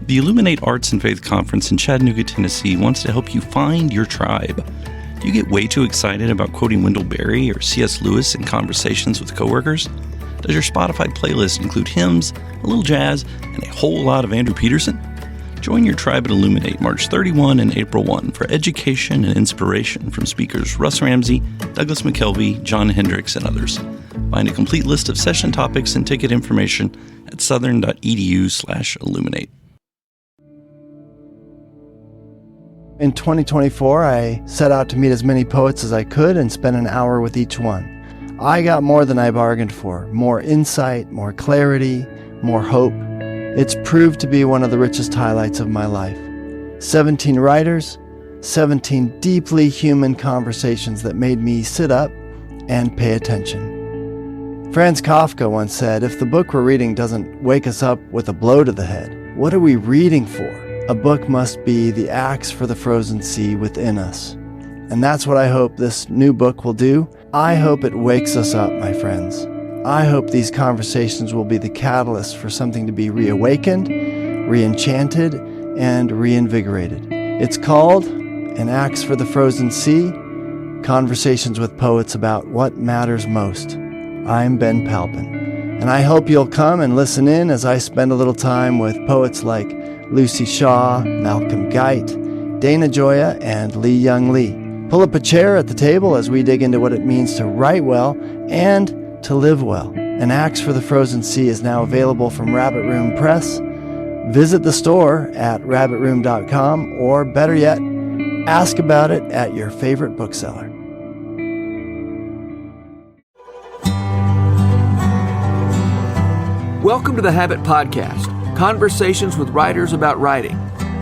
The Illuminate Arts and Faith Conference in Chattanooga, Tennessee wants to help you find your tribe. Do you get way too excited about quoting Wendell Berry or C.S. Lewis in conversations with coworkers? Does your Spotify playlist include hymns, a little jazz, and a whole lot of Andrew Peterson? Join your tribe at Illuminate March 31 and April 1 for education and inspiration from speakers Russ Ramsey, Douglas McKelvey, John Hendricks, and others. Find a complete list of session topics and ticket information at southern.edu/illuminate. In 2024, I set out to meet as many poets as I could and spend an hour with each one. I got more than I bargained for, more insight, more clarity, more hope. It's proved to be one of the richest highlights of my life. 17 writers, 17 deeply human conversations that made me sit up and pay attention. Franz Kafka once said, if the book we're reading doesn't wake us up with a blow to the head, what are we reading for? A book must be the axe for the frozen sea within us. And that's what I hope this new book will do. I hope it wakes us up, my friends. I hope these conversations will be the catalyst for something to be reawakened, re-enchanted, and reinvigorated. It's called An Axe for the Frozen Sea, Conversations with Poets About What Matters Most. I'm Ben Palpin, and I hope you'll come and listen in as I spend a little time with poets like Lucy Shaw, Malcolm Guite, Dana Gioia, and Lee Young Lee. Pull up a chair at the table as we dig into what it means to write well and to live well. An Axe for the Frozen Sea is now available from Rabbit Room Press. Visit the store at rabbitroom.com, or better yet, ask about it at your favorite bookseller. Welcome to the Habit Podcast, conversations with writers about writing.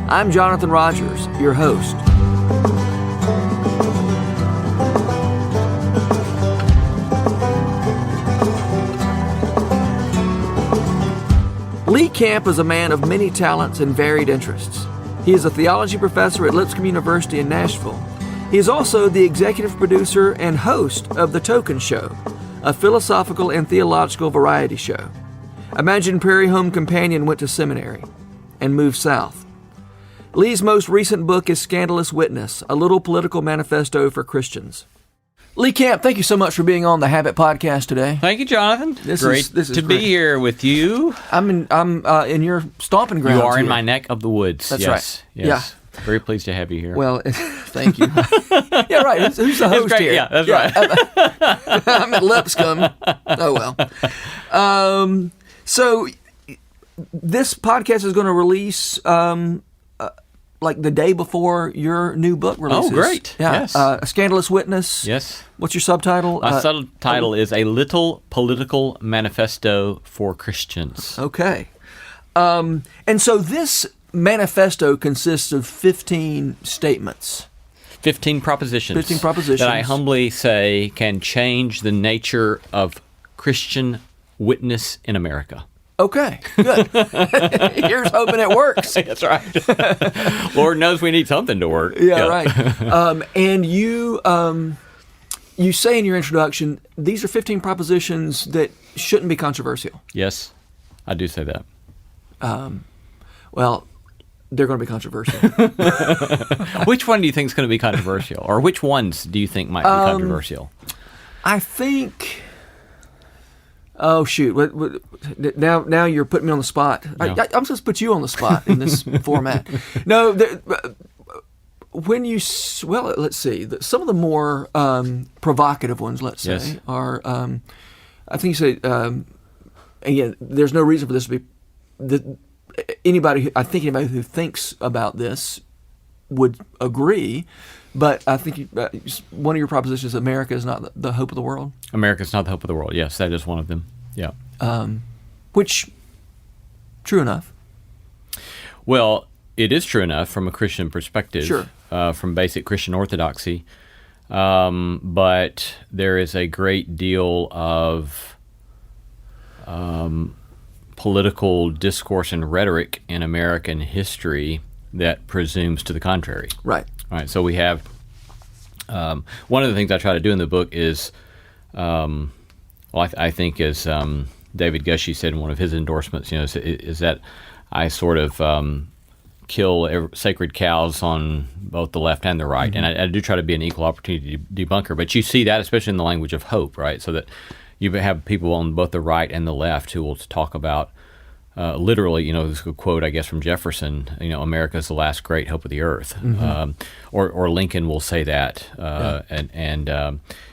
I'm Jonathan Rogers, your host. Lee Camp is a man of many talents and varied interests. He is a theology professor at Lipscomb University in Nashville. He is also the executive producer and host of The Token Show, a philosophical and theological variety show. Imagine Prairie Home Companion went to seminary and moved south. Lee's most recent book is Scandalous Witness, a little political manifesto for Christians. Lee Camp, thank you so much for being on the Habit Podcast today. Thank you, Jonathan. This is great. Be here with you. I'm in your stomping grounds. You are in here. my neck of the woods. That's yes, right. Yes. Yeah. Very pleased to have you here. Well, thank you. Yeah, right. Who's the host here? Yeah, that's right. I'm at Lipscomb. Oh, well. So this podcast is going to release like the day before your new book releases. Oh, great. Yeah. Yes. A Scandalous Witness. Yes. What's your subtitle? My subtitle is A Little Political Manifesto for Christians. Okay. And so this manifesto consists of 15 statements. 15 propositions. 15 propositions. That I humbly say can change the nature of Christian witness in America. Okay, good. Here's hoping it works. That's right. Lord knows we need something to work. Yeah. Right. And you say in your introduction, these are 15 propositions that shouldn't be controversial. Yes, I do say that. Well, they're going to be controversial. Which one do you think is going to be controversial? Or which ones do you think might be controversial? I think... Oh, shoot. Now you're putting me on the spot. No. I'm supposed to put you on the spot in this format. No, let's see. Some of the more provocative ones, let's say, yes. are, I think you say, again, there's no reason for this to be, anybody who thinks about this would agree. But I think one of your propositions is America is not the hope of the world. America is not the hope of the world. Yes, that is one of them. Yeah. Which, true enough. Well, it is true enough from a Christian perspective. Sure. From basic Christian orthodoxy. But there is a great deal of political discourse and rhetoric in American history that presumes to the contrary. Right. All right, so we have one of the things I try to do in the book is, I think as David Gushee said in one of his endorsements, is that I sort of kill sacred cows on both the left and the right. And I do try to be an equal opportunity debunker. But you see that, especially in the language of hope, right? So that you have people on both the right and the left who will talk about literally, this is a quote, I guess, from Jefferson, America is the last great hope of the earth. Or Lincoln will say that. And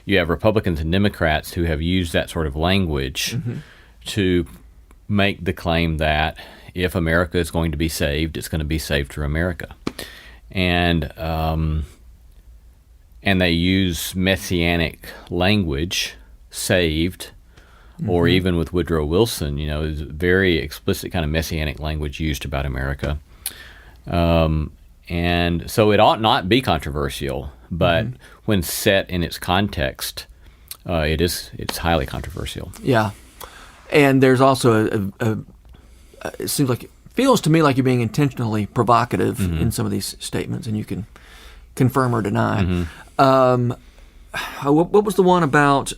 you have Republicans and Democrats who have used that sort of language to make the claim that if America is going to be saved, it's going to be saved through America. And they use messianic language, saved, or even with Woodrow Wilson, is very explicit kind of messianic language used about America. And so it ought not be controversial, but when set in its context, it's highly controversial. Yeah. And there's also it feels to me like you're being intentionally provocative in some of these statements, and you can confirm or deny. What was the one about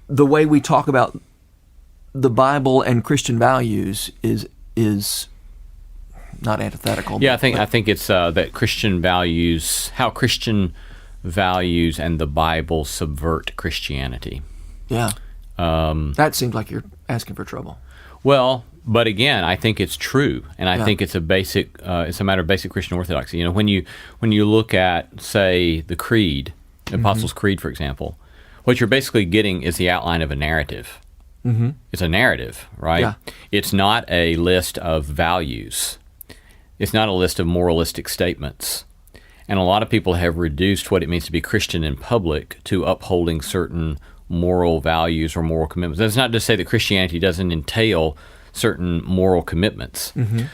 the way we talk about the Bible and Christian values is not antithetical? Yeah, I think it's that Christian values, how Christian values and the Bible subvert Christianity. Yeah. That seems like you're asking for trouble. Well, but again, I think it's true, and I think it's it's a matter of basic Christian orthodoxy. When you look at, say, the Creed, the Apostles' Creed, for example, what you're basically getting is the outline of a narrative. It's a narrative, right? Yeah. It's not a list of values. It's not a list of moralistic statements. And a lot of people have reduced what it means to be Christian in public to upholding certain moral values or moral commitments. That's not to say that Christianity doesn't entail certain moral commitments,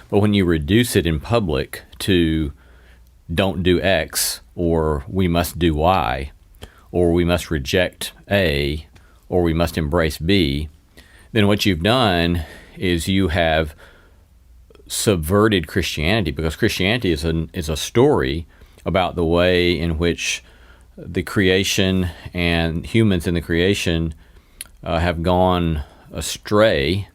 but when you reduce it in public to don't do X, or we must do Y, or we must reject A, or we must embrace B, then what you've done is you have subverted Christianity, because Christianity is a story about the way in which the creation and humans in the creation have gone astray,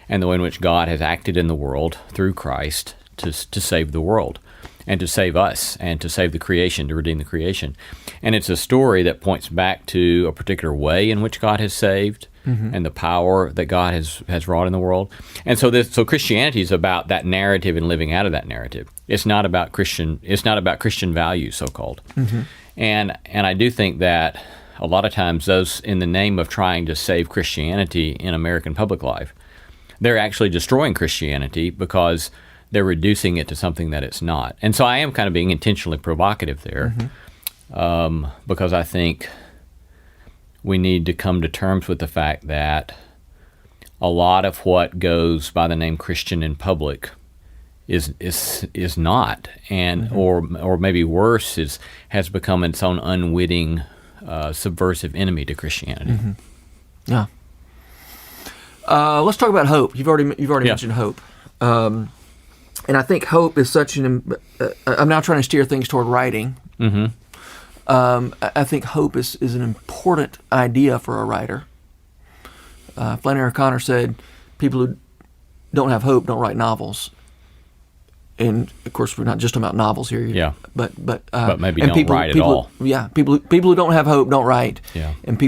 and the way in which God has acted in the world through Christ to save the world, and to save us, and to save the creation, to redeem the creation. And it's a story that points back to a particular way in which God has saved, and the power that God has wrought in the world. And so Christianity is about that narrative and living out of that narrative. It's not about Christian values, so-called. And I do think that a lot of times those, in the name of trying to save Christianity in American public life, they're actually destroying Christianity because they're reducing it to something that it's not. And so I am kind of being intentionally provocative there, because I think we need to come to terms with the fact that a lot of what goes by the name Christian in public is not, and or maybe worse, has become its own unwitting subversive enemy to Christianity. Yeah. Let's talk about hope. You've already mentioned hope, and I think hope is such an. I'm now trying to steer things toward writing. I think hope is an important idea for a writer. Flannery O'Connor said, "People who don't have hope don't write novels." And of course, we're not just talking about novels here. Yeah. But maybe don't write at all. Yeah. People who don't have hope don't write. Yeah. And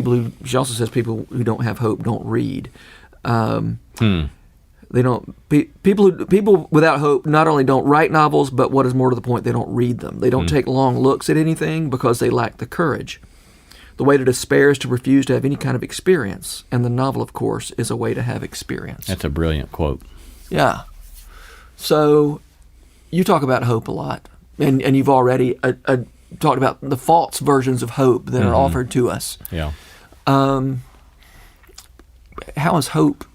she also says people who don't have hope don't read. They don't. People without hope not only don't write novels, but what is more to the point, they don't read them. They don't take long looks at anything because they lack the courage. The way to despair is to refuse to have any kind of experience, and the novel, of course, is a way to have experience. That's a brilliant quote. Yeah. So you talk about hope a lot, and you've already talked about the false versions of hope that are offered to us. Yeah. How does hope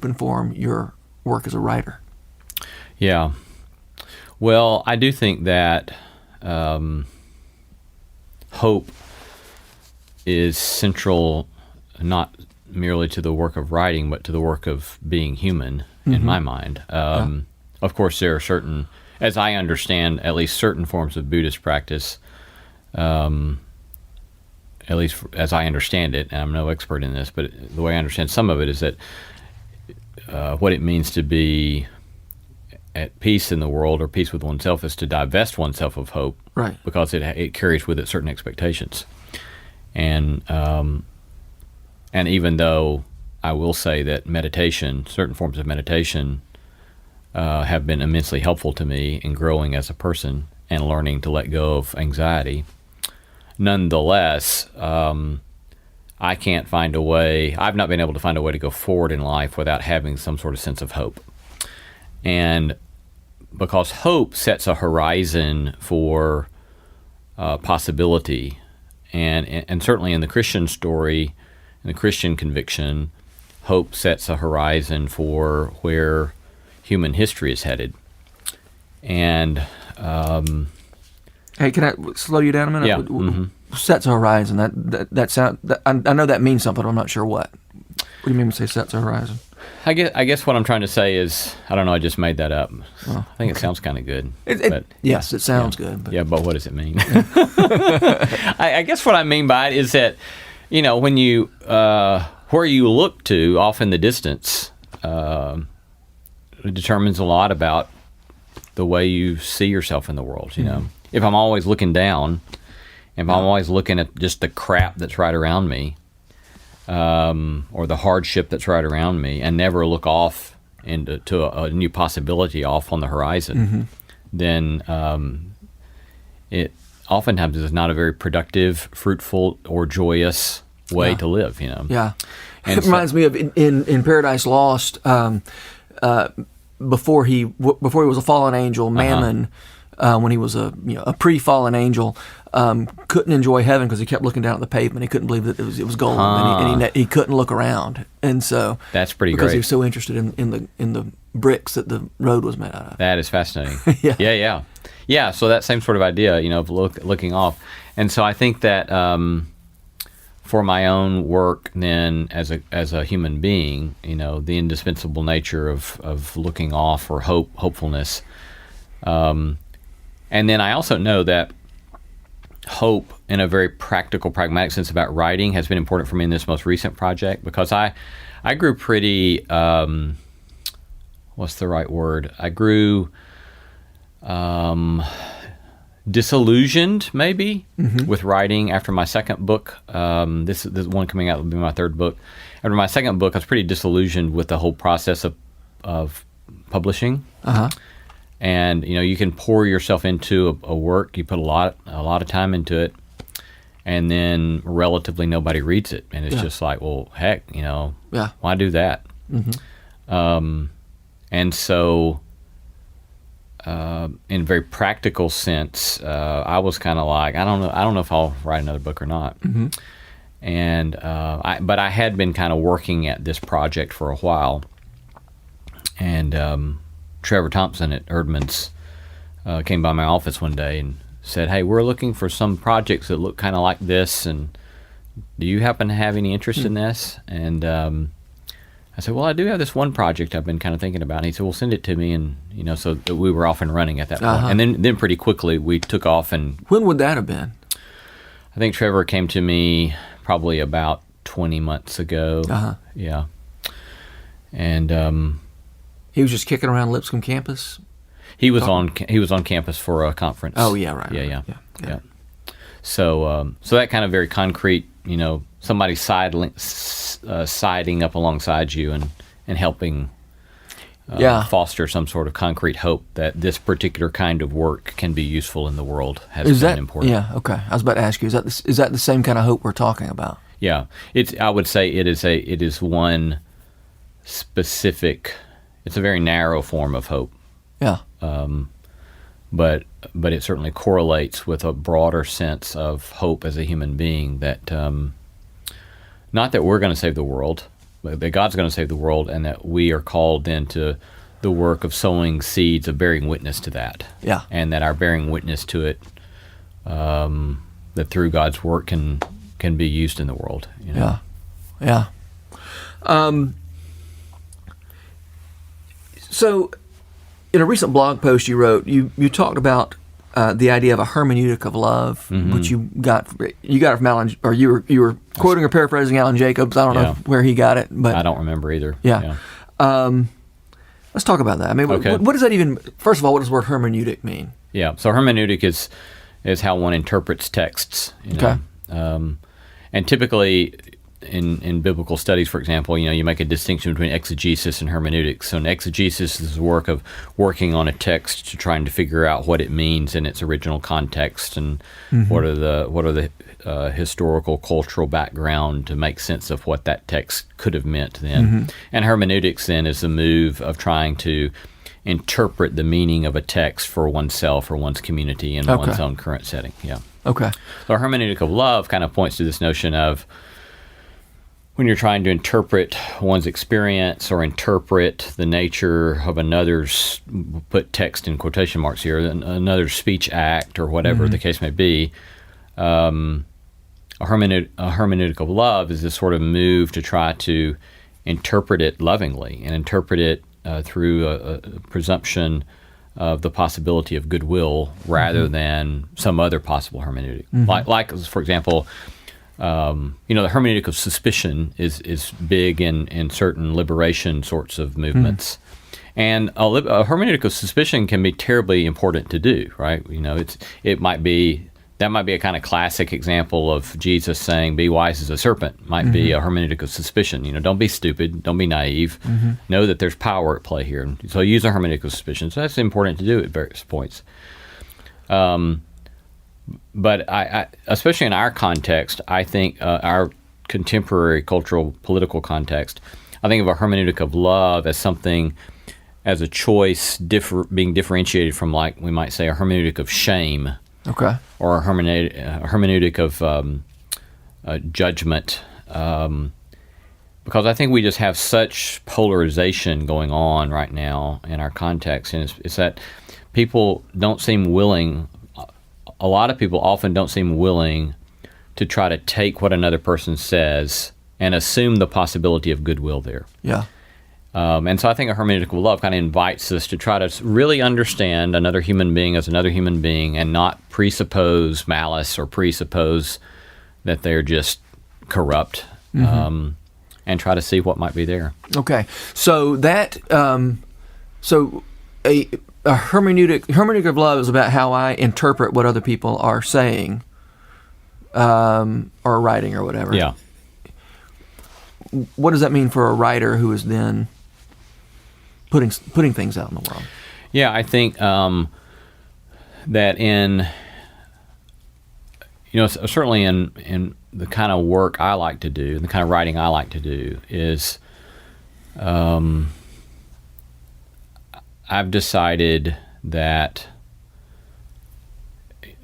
inform your work as a writer? Yeah. Well, I do think that hope is central, not merely to the work of writing, but to the work of being human, in my mind. Of course, there are certain, as I understand, at least certain forms of Buddhist practice, at least as I understand it, and I'm no expert in this, but the way I understand some of it is that what it means to be at peace in the world or peace with oneself is to divest oneself of hope, Right. Because it carries with it certain expectations, and even though I will say that certain forms of meditation, have been immensely helpful to me in growing as a person and learning to let go of anxiety. Nonetheless, I can't find a way. I've not been able to find a way to go forward in life without having some sort of sense of hope. And because hope sets a horizon for possibility, and certainly in the Christian story, in the Christian conviction, hope sets a horizon for where human history is headed. And Hey, can I slow you down a minute? Yeah. Mm-hmm. Sets a horizon. I know that means something. I'm not sure what. What do you mean when you say sets a horizon? I guess what I'm trying to say is, I don't know, I just made that up. I think it sounds kind of good. Yes, it sounds good. But. Yeah, but what does it mean? I guess what I mean by it is that, when you, where you look to off in the distance, it determines a lot about the way you see yourself in the world, If I'm always looking down, if I'm always looking at just the crap that's right around me, or the hardship that's right around me, and never look off into a new possibility off on the horizon, then it oftentimes is not a very productive, fruitful, or joyous way to live. Yeah, and it reminds me of in Paradise Lost. Before he was a fallen angel, Mammon, when he was a pre-fallen angel, couldn't enjoy heaven because he kept looking down at the pavement. He couldn't believe that it was gold, and he couldn't look around. And so that's pretty because great. he was so interested in the bricks that the road was made out of. That is fascinating. Yeah. Yeah. So that same sort of idea, of looking off, and so I think that. For my own work, then as a human being, the indispensable nature of looking off or hopefulness, and then I also know that hope, in a very practical, pragmatic sense about writing, has been important for me in this most recent project because I grew pretty. What's the right word? I grew. Disillusioned, maybe, with writing after my second book. This one coming out will be my third book. After my second book, I was pretty disillusioned with the whole process of publishing. And you can pour yourself into a work. You put a lot of time into it, and then relatively nobody reads it, and it's just like, well, heck, why do that? And so. In a very practical sense, I was kind of like, I don't know if I'll write another book or not. And but I had been kind of working at this project for a while. And Trevor Thompson at Erdman's came by my office one day and said, "Hey, we're looking for some projects that look kind of like this, and do you happen to have any interest in this?" And I said, "Well, I do have this one project I've been kind of thinking about." And he said, "Well, send it to me." And, so we were off and running at that point. And then pretty quickly we took off. And when would that have been? I think Trevor came to me probably about 20 months ago. Yeah. And he was just kicking around Lipscomb campus? He was on campus for a conference. Oh, yeah, right. Yeah. So that kind of very concrete, somebody siding up alongside you and helping foster some sort of concrete hope that this particular kind of work can be useful in the world has been important. Yeah, okay. I was about to ask you, is that the same kind of hope we're talking about? Yeah. I would say it is one specific, it's a very narrow form of hope. Yeah. But it certainly correlates with a broader sense of hope as a human being that not that we're going to save the world, but that God's going to save the world, and that we are called then to the work of sowing seeds of bearing witness to that. Yeah. And that our bearing witness to it, that through God's work can be used in the world. Yeah. So, in a recent blog post you wrote, you talked about the idea of a hermeneutic of love, which you got it from Alan, or you were quoting or paraphrasing Alan Jacobs. I don't know where he got it, but I don't remember either. Yeah. Let Let's talk about that. I mean, Okay. what does that even? First of all, what does the word hermeneutic mean? Yeah. So hermeneutic is how one interprets texts. Okay. And typically in biblical studies, for example, you make a distinction between exegesis and hermeneutics. So an exegesis is the work of working on a text to trying to figure out what it means in its original context and what are the historical, cultural background to make sense of what that text could have meant then. And hermeneutics then is the move of trying to interpret the meaning of a text for oneself or one's community in one's own current setting. Yeah. Okay. So hermeneutic of love kind of points to this notion of when you're trying to interpret one's experience or interpret the nature of another's, put text in quotation marks here, another's speech act or whatever the case may be, a hermeneutic of love is this sort of move to try to interpret it lovingly and interpret it through a presumption of the possibility of goodwill rather than some other possible hermeneutic. Like, for example, the hermeneutic of suspicion is big in certain liberation sorts of movements. And a hermeneutic of suspicion can be terribly important to do, right? That might be a kind of classic example of Jesus saying, "Be wise as a serpent." Might be a hermeneutic of suspicion. Don't be stupid, don't be naive. Know that there's power at play here. So use a hermeneutic of suspicion. So that's important to do at various points. But I, especially in our context, I think our contemporary cultural, political context, I think of a hermeneutic of love as something, as a choice being differentiated from, like, we might say, a hermeneutic of shame. Okay. Or a hermeneutic of judgment. Because I think we just have such polarization going on right now in our context. And it's that people don't seem willing, a lot of people often don't seem willing to try to take what another person says and assume the possibility of goodwill there. Yeah. And so I think a hermeneutic of love kind of invites us to try to really understand another human being as another human being and not presuppose malice or presuppose that they're just corrupt, and try to see what might be there. Okay. So that a hermeneutic of love is about how I interpret what other people are saying or writing or whatever. Yeah. What does that mean for a writer who is then putting things out in the world? Yeah, I think that certainly in the kind of work I like to do, the kind of writing I like to do is, I've decided that,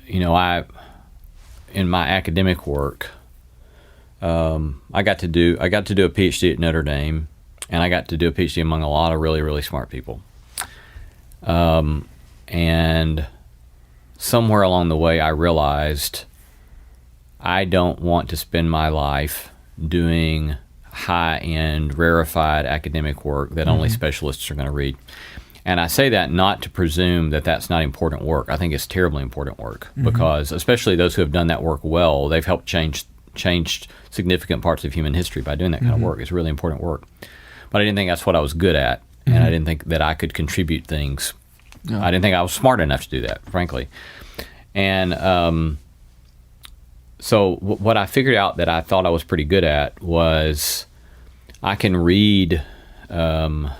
in my academic work, I got to do a PhD at Notre Dame, and I got to do a PhD among a lot of really, really smart people. And somewhere along the way, I realized I don't want to spend my life doing high-end, rarefied academic work that only specialists are going to read. And I say that not to presume that that's not important work. I think it's terribly important work because, especially those who have done that work well, they've helped change significant parts of human history by doing that kind of work. It's really important work. But I didn't think that's what I was good at, and I didn't think that I could contribute things. No. I didn't think I was smart enough to do that, frankly. And so what I figured out that I thought I was pretty good at was I can read. Well,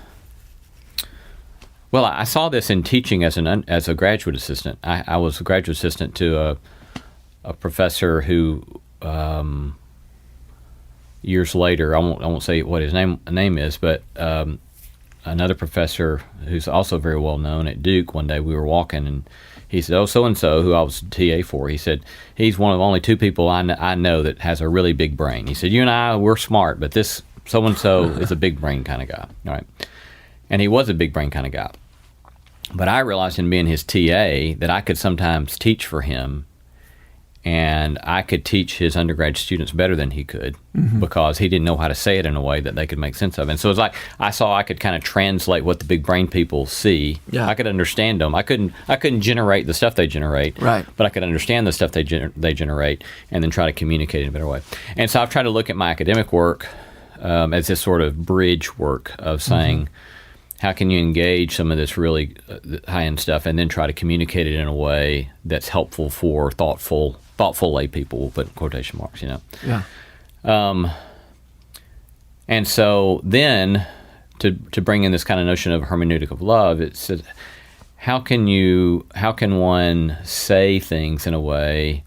I saw this in teaching as a graduate assistant. I was a graduate assistant to a professor who, years later, I won't say what his name is, but another professor who's also very well known at Duke. One day we were walking, and he said, "Oh, so and so, who I was TA for," he said, "He's one of only two people I know that has a really big brain." He said, "You and I, we're smart, but this so and so is a big brain kind of guy." All right, and he was a big brain kind of guy. But I realized in being his TA that I could sometimes teach for him, and I could teach his undergrad students better than he could because he didn't know how to say it in a way that they could make sense of. And so it's like I saw I could kind of translate what the big brain people see. Yeah. I could understand them. I couldn't generate the stuff they generate, right? But I could understand the stuff they generate and then try to communicate in a better way. And so I've tried to look at my academic work as this sort of bridge work of saying, how can you engage some of this really high-end stuff and then try to communicate it in a way that's helpful for thoughtful lay people, we'll put in quotation marks, Yeah. And so then to bring in this kind of notion of hermeneutic of love, it says, how can one say things in a way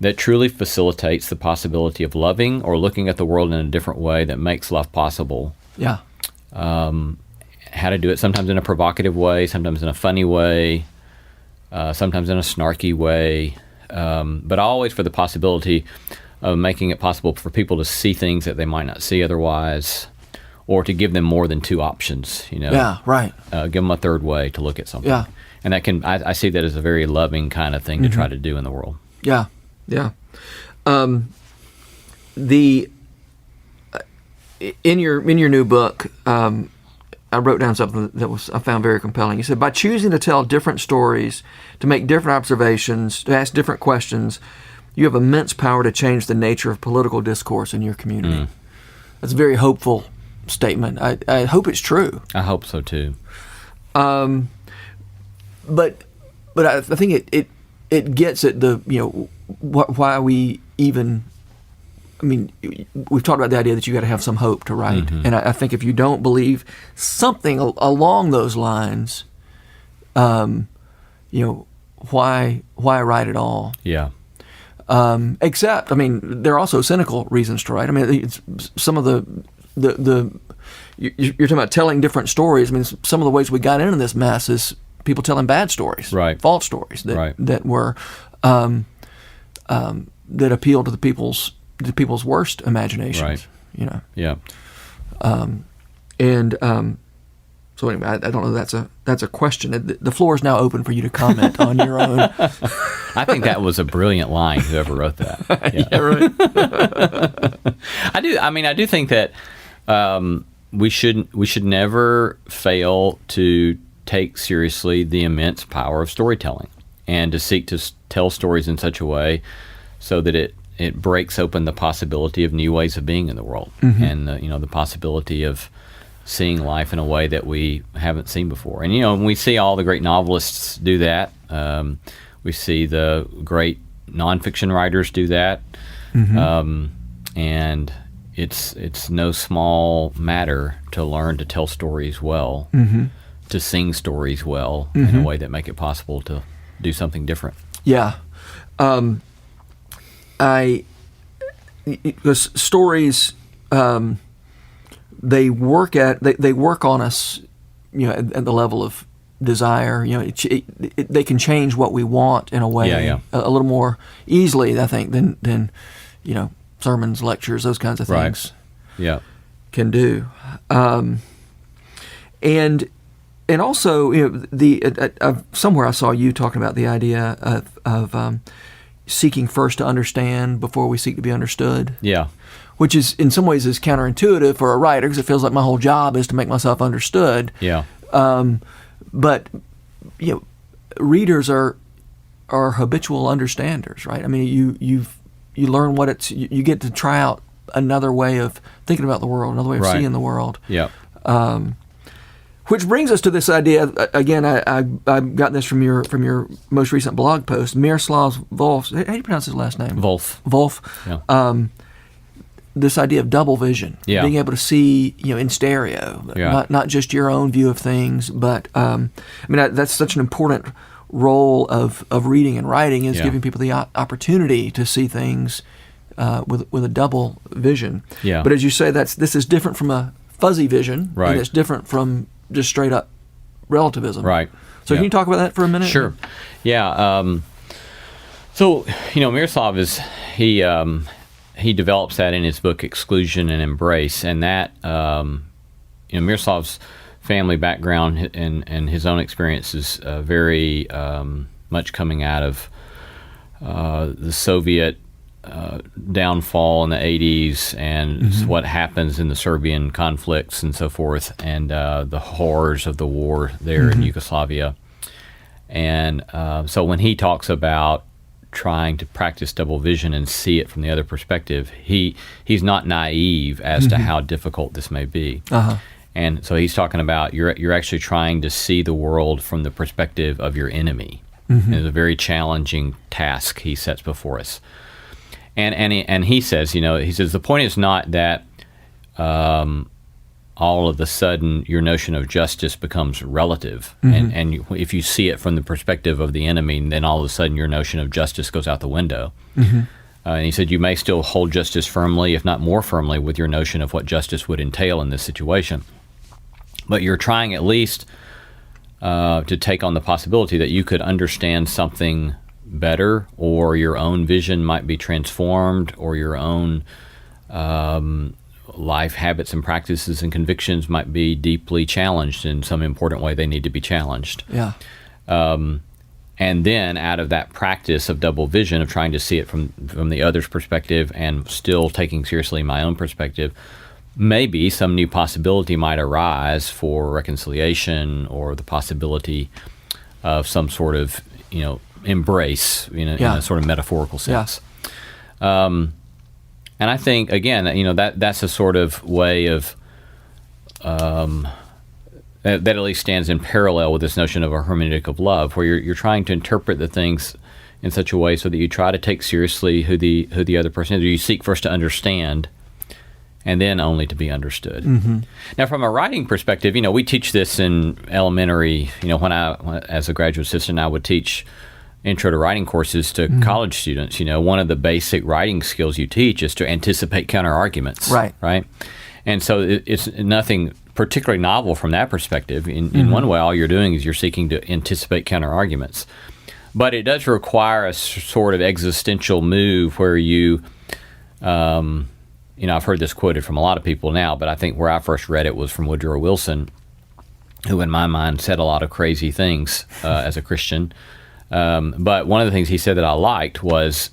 that truly facilitates the possibility of loving or looking at the world in a different way that makes love possible? Yeah. How to do it sometimes in a provocative way, sometimes in a funny way, sometimes in a snarky way, but always for the possibility of making it possible for people to see things that they might not see otherwise, or to give them more than two options, Yeah, right. Give them a third way to look at something. Yeah. And that I see that as a very loving kind of thing to try to do in the world. Yeah, yeah. In your new book, I wrote down something that I found very compelling. You said, by choosing to tell different stories, to make different observations, to ask different questions, you have immense power to change the nature of political discourse in your community. That's a very hopeful statement. I hope it's true. I hope so too. But I think it gets at the why we even. I mean, we've talked about the idea that you got to have some hope to write, and I think if you don't believe something along those lines, why write at all? Yeah. Except, I mean, there are also cynical reasons to write. I mean, it's some of the you're talking about telling different stories. I mean, some of the ways we got into this mess is people telling bad stories, right? False stories that were that appeal to the people's worst imaginations, right? Yeah. So anyway, I don't know. That's a question. The floor is now open for you to comment on your own. I think that was a brilliant line. Whoever wrote that. Yeah, right. I do think that we should never fail to take seriously the immense power of storytelling, and to seek to tell stories in such a way so that it breaks open the possibility of new ways of being in the world, and the possibility of seeing life in a way that we haven't seen before. And we see all the great novelists do that. We see the great nonfiction writers do that, and it's no small matter to learn to tell stories well, to sing stories well in a way that make it possible to do something different. Yeah. Because stories, they work on us, at the level of desire. They can change what we want in a way a little more easily, I think, than sermons, lectures, those kinds of things. Right. Yeah. Can do. And also, somewhere I saw you talking about the idea of seeking first to understand before we seek to be understood. Yeah. Which is, in some ways, is counterintuitive for a writer, because it feels like my whole job is to make myself understood. Yeah. But readers are habitual understanders, right? I mean, you learn you get to try out another way of thinking about the world, another way of seeing the world. Yeah. Which brings us to this idea. Again, I got this from your most recent blog post. Miroslav Volf. How do you pronounce his last name? Volf. Yeah. This idea of double vision, being able to see, in stereo, not just your own view of things, but that's such an important role of reading and writing, is giving people the opportunity to see things with a double vision. Yeah. But as you say, this is different from a fuzzy vision, and it's different from just straight up relativism. Right. So can you talk about that for a minute? Sure. Yeah. So Miroslav he develops that in his book Exclusion and Embrace, and that Miroslav's family background and his own experience is very much coming out of the Soviet downfall in the 80s and what happens in the Serbian conflicts and so forth, and the horrors of the war there in Yugoslavia. And so when he talks about trying to practice double vision and see it from the other perspective, he's not naive as to how difficult this may be. And so he's talking about you're actually trying to see the world from the perspective of your enemy. Mm-hmm. It's a very challenging task he sets before us. And he says, the point is not that all of a sudden your notion of justice becomes relative. Mm-hmm. And if you see it from the perspective of the enemy, then all of a sudden your notion of justice goes out the window. Mm-hmm. And he said you may still hold justice firmly, if not more firmly, with your notion of what justice would entail in this situation. But you're trying at least to take on the possibility that you could understand something better, or your own vision might be transformed, or your own life habits and practices and convictions might be deeply challenged in some important way. They need to be challenged. Yeah. And then out of that practice of double vision, of trying to see it from the other's perspective and still taking seriously my own perspective, maybe some new possibility might arise for reconciliation, or the possibility of some sort of, embrace, in a sort of metaphorical sense. Yeah. And I think, again, that's a sort of way of that at least stands in parallel with this notion of a hermeneutic of love, where you're trying to interpret the things in such a way so that you try to take seriously who the other person is, or you seek first to understand, and then only to be understood. Mm-hmm. Now, from a writing perspective, we teach this in elementary. When as a graduate assistant, I would teach intro to writing courses to college students. One of the basic writing skills you teach is to anticipate counter arguments. Right. And so it's nothing particularly novel from that perspective. In one way, all you're doing is you're seeking to anticipate counter arguments. But it does require a sort of existential move where you, I've heard this quoted from a lot of people now, but I think where I first read it was from Woodrow Wilson, who in my mind said a lot of crazy things as a Christian. But one of the things he said that I liked was,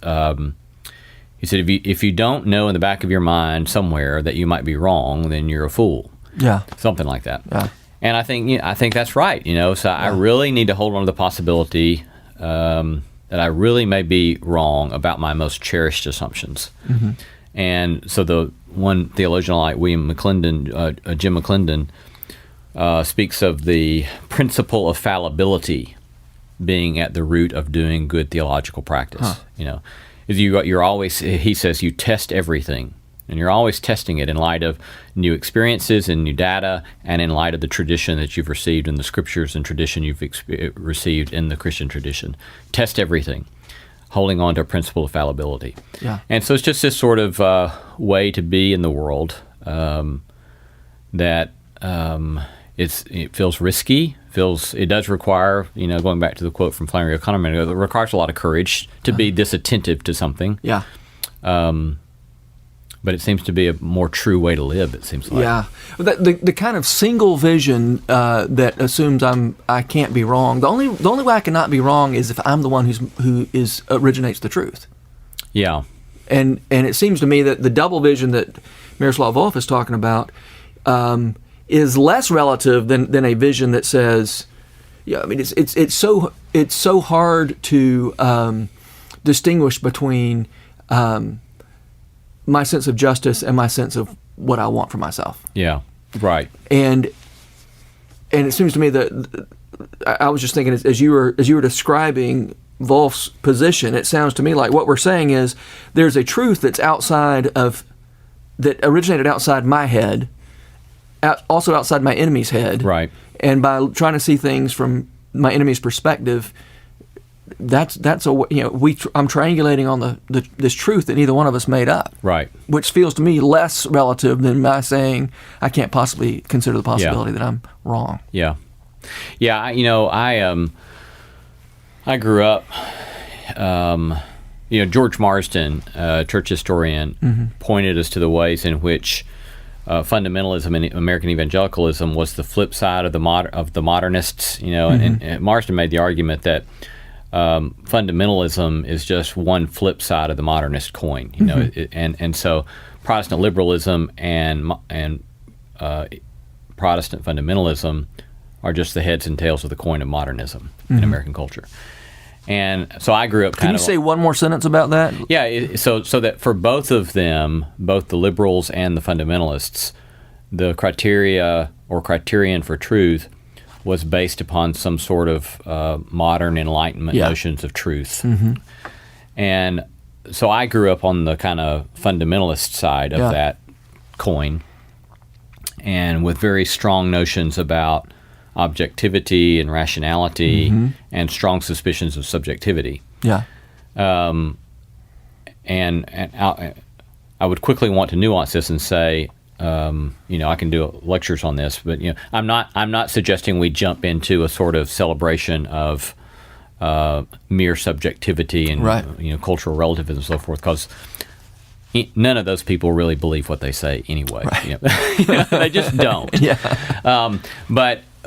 he said, if you don't know in the back of your mind somewhere that you might be wrong, then you're a fool. Yeah. Something like that. Yeah. And I think that's right, so I really need to hold on to the possibility that I really may be wrong about my most cherished assumptions. Mm-hmm. And so the one theologian like Jim McClendon, speaks of the principle of fallibility being at the root of doing good theological practice. You're always, he says, you test everything, and you're always testing it in light of new experiences and new data, and in light of the tradition that you've received in the scriptures and tradition you've received in the Christian tradition. Test everything, holding on to a principle of fallibility. Yeah. And so it's just this sort of way to be in the world that it feels risky. It does require, going back to the quote from Flannery O'Connor, it requires a lot of courage to be this attentive to something. Yeah. But it seems to be a more true way to live, it seems like. Yeah. The kind of single vision that assumes I can't be wrong. The only way I cannot be wrong is if I'm the one who originates the truth. Yeah. And it seems to me that the double vision that Miroslav Volf is talking about is less relative than a vision that says, it's so hard to distinguish between my sense of justice and my sense of what I want for myself. Yeah, right. And it seems to me that I was just thinking as you were describing Volf's position, it sounds to me like what we're saying is there's a truth that originated outside my head, also outside my enemy's head. Right. And by trying to see things from my enemy's perspective, I'm triangulating on this truth that neither one of us made up. Right. Which feels to me less relative than my saying I can't possibly consider the possibility that I'm wrong. Yeah. Yeah. I grew up. George Marsden, church historian, pointed us to the ways in which fundamentalism and American evangelicalism was the flip side of the modernists. And Marsden made the argument that fundamentalism is just one flip side of the modernist coin. And so Protestant liberalism and Protestant fundamentalism are just the heads and tails of the coin of modernism in American culture. And so I grew up Can you say one more sentence about that? Yeah, so that for both of them, both the liberals and the fundamentalists, the criteria or criterion for truth was based upon some sort of modern Enlightenment notions of truth. And so I grew up on the kind of fundamentalist side of that coin, and with very strong notions about objectivity and rationality and strong suspicions of subjectivity. Yeah. And I would quickly want to nuance this and say, I can do lectures on this, but I'm not suggesting we jump into a sort of celebration of mere subjectivity and cultural relativism and so forth, because none of those people really believe what they say anyway. Right. They just don't.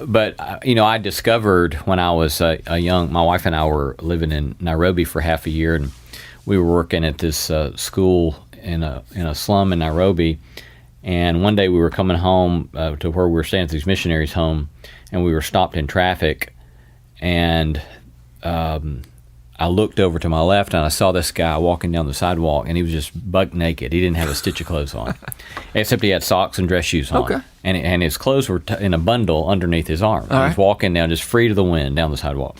But I discovered when I was my wife and I were living in Nairobi for half a year, and we were working at this school in a slum in Nairobi. And one day we were coming home to where we were staying at these missionaries' home, and we were stopped in traffic. And I looked over to my left, and I saw this guy walking down the sidewalk, and he was just buck naked. He didn't have a stitch of clothes on, except he had socks and dress shoes on. Okay. And his clothes were in a bundle underneath his arm. He was walking down just free to the wind down the sidewalk.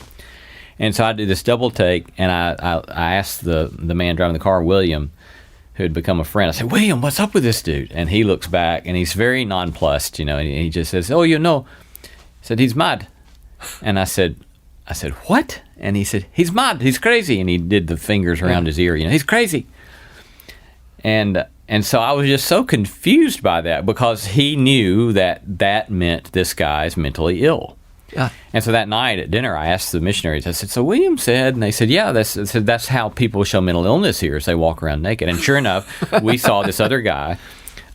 And so I did this double take, and I asked the man driving the car, William, who had become a friend. I said, "William, what's up with this dude?" And he looks back, and he's very nonplussed, and he just says, "Oh, he said, he's mad." And I said, "What?" And he said, "He's mad. He's crazy." And he did the fingers around his ear. He's crazy. And so I was just so confused by that, because he knew that meant this guy's mentally ill. Yeah. And so that night at dinner, I asked the missionaries, I said, "So William said," and they said, "Yeah, that's how people show mental illness here, is they walk around naked." And sure enough, we saw this other guy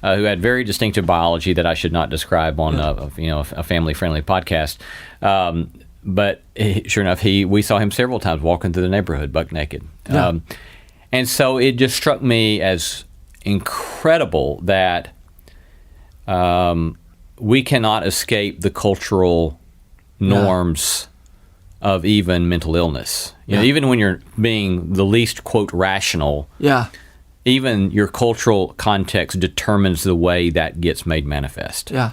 who had very distinctive biology that I should not describe on a family-friendly podcast. But sure enough, we saw him several times walking through the neighborhood buck naked. Yeah. And so it just struck me as incredible that we cannot escape the cultural norms of even mental illness. Even when you're being the least, quote, rational, even your cultural context determines the way that gets made manifest. Yeah.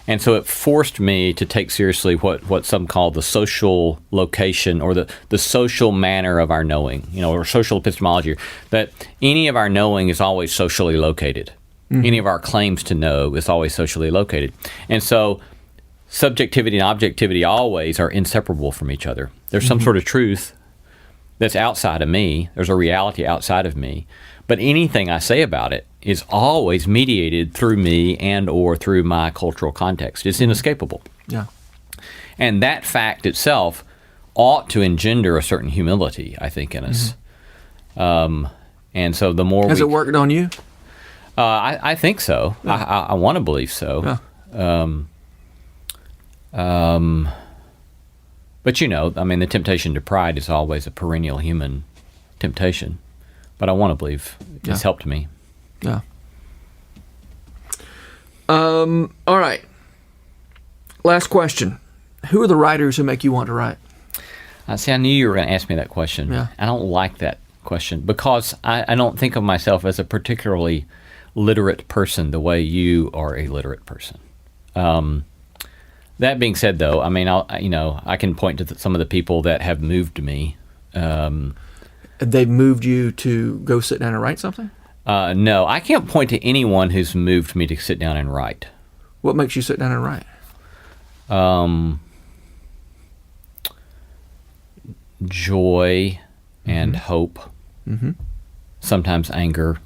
And so it forced me to take seriously what some call the social location, or the social manner of our knowing, or social epistemology, that any of our knowing is always socially located. Mm-hmm. Any of our claims to know is always socially located. And so subjectivity and objectivity always are inseparable from each other. There's some sort of truth that's outside of me. There's a reality outside of me. But anything I say about it is always mediated through me and or through my cultural context. It's inescapable. Yeah. And that fact itself ought to engender a certain humility, I think, in us. And so the more Has it worked on you? I think so. Yeah. I want to believe so. Yeah. But the temptation to pride is always a perennial human temptation. But I want to believe it's helped me. Yeah. All right. Last question. Who are the writers who make you want to write? I knew you were going to ask me that question. Yeah. I don't like that question, because I don't think of myself as a particularly literate person the way you are a literate person. That being said, though, I can point to some of the people that have moved me. They've moved you to go sit down and write something? No, I can't point to anyone who's moved me to sit down and write. What makes you sit down and write? Joy and hope. Mm-hmm. Sometimes anger.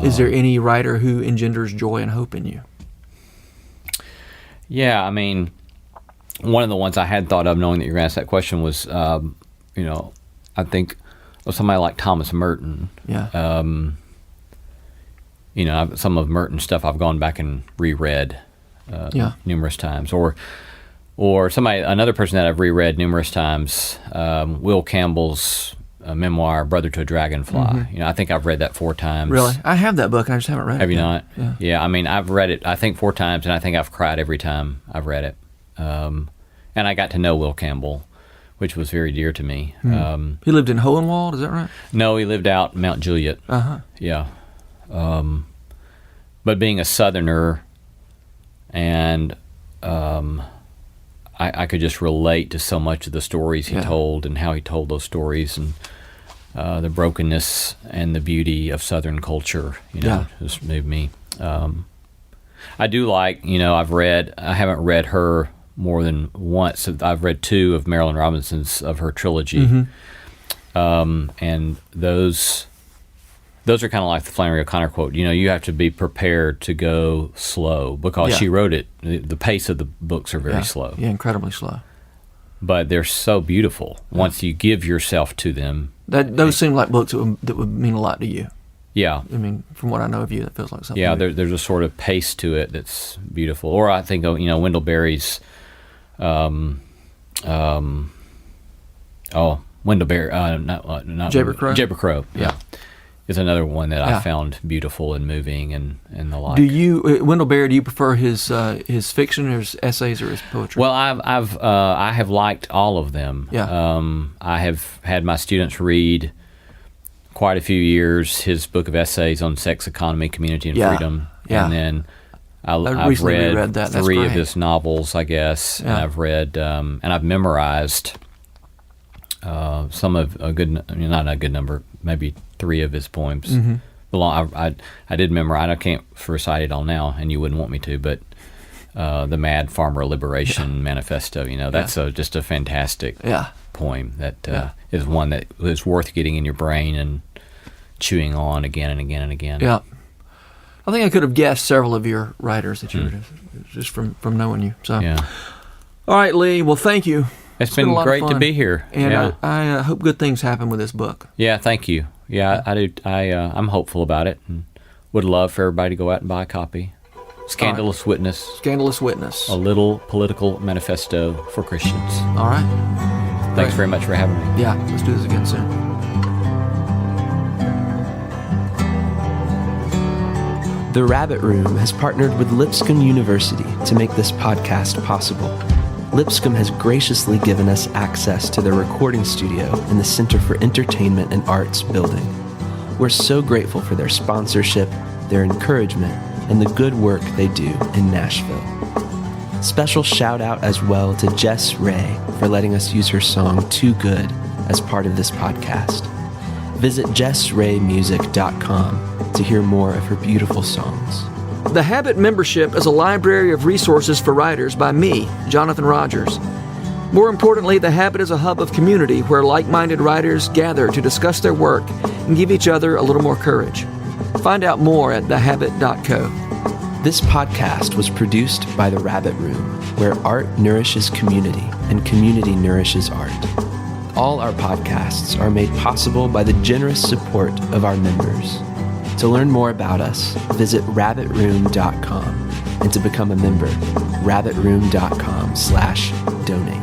Is there any writer who engenders joy and hope in you? Yeah, one of the ones I had thought of, knowing that you're going to ask that question, was, I think of somebody like Thomas Merton. Yeah. Some of Merton's stuff I've gone back and reread numerous times. Or another person that I've reread numerous times, Will Campbell's memoir, Brother to a Dragonfly. Mm-hmm. I think I've read that 4 times. Really? I have that book, and I just haven't read it. Have you not? Yeah. I've read it, I think, 4 times, and I think I've cried every time I've read it. And I got to know Will Campbell, which was very dear to me. He lived in Hohenwald, is that right? No, he lived out in Mount Juliet. Uh-huh. Yeah. But being a Southerner, and I could just relate to so much of the stories he told and how he told those stories, and the brokenness and the beauty of Southern culture, just moved me. I do like, I haven't read her more than once. I've read 2 of Marilyn Robinson's, of her trilogy. And those are kind of like the Flannery O'Connor quote. You have to be prepared to go slow, because she wrote it. The pace of the books are very slow. Yeah, incredibly slow. But they're so beautiful once you give yourself to them. Those seem like books that would mean a lot to you. Yeah. I mean, from what I know of you, that feels like something. Yeah, there's a sort of pace to it that's beautiful. Or I think, Wendell Berry's, Wendell Berry, not Jayber Crow? Jayber Crow, yeah. Is another one that I found beautiful and moving and the like. Do you, Wendell Berry, do you prefer his fiction or his essays or his poetry? Well, I have liked all of them. Yeah. I have had my students read quite a few years his book of essays on sex, economy, community, and freedom. Yeah. And then I've read that. 3 of his novels, I guess. Yeah. And I've read, and I've memorized some of not a good number, maybe 3 of his poems. I did memorize. I can't recite it all now, and you wouldn't want me to, but the Mad Farmer Liberation Manifesto. That's just a fantastic poem that is one that is worth getting in your brain and chewing on again and again and again. Yeah. I think I could have guessed several of your writers that you were just from knowing you. So, all right, Lee. Well, thank you. It's been great to be here, and I hope good things happen with this book. Yeah, thank you. Yeah, I do. I'm hopeful about it, and would love for everybody to go out and buy a copy. Scandalous Witness. Scandalous Witness. A little political manifesto for Christians. All right. Thanks very much for having me. Yeah, let's do this again soon. The Rabbit Room has partnered with Lipscomb University to make this podcast possible. Lipscomb has graciously given us access to their recording studio in the Center for Entertainment and Arts building. We're so grateful for their sponsorship, their encouragement, and the good work they do in Nashville. Special shout out as well to Jess Ray for letting us use her song Too Good as part of this podcast. Visit jessraymusic.com to hear more of her beautiful songs. The Habit membership is a library of resources for writers by me, Jonathan Rogers. More importantly, The Habit is a hub of community where like-minded writers gather to discuss their work and give each other a little more courage. Find out more at thehabit.co. This podcast was produced by The Rabbit Room, where art nourishes community and community nourishes art. All our podcasts are made possible by the generous support of our members. To learn more about us, visit rabbitroom.com, and to become a member, rabbitroom.com/donate.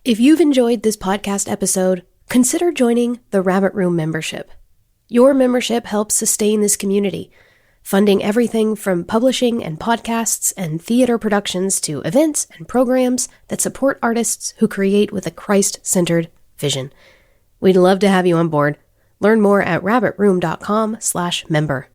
If you've enjoyed this podcast episode, consider joining the Rabbit Room membership. Your membership helps sustain this community, funding everything from publishing and podcasts and theater productions to events and programs that support artists who create with a Christ-centered vision. We'd love to have you on board. Learn more at rabbitroom.com/member.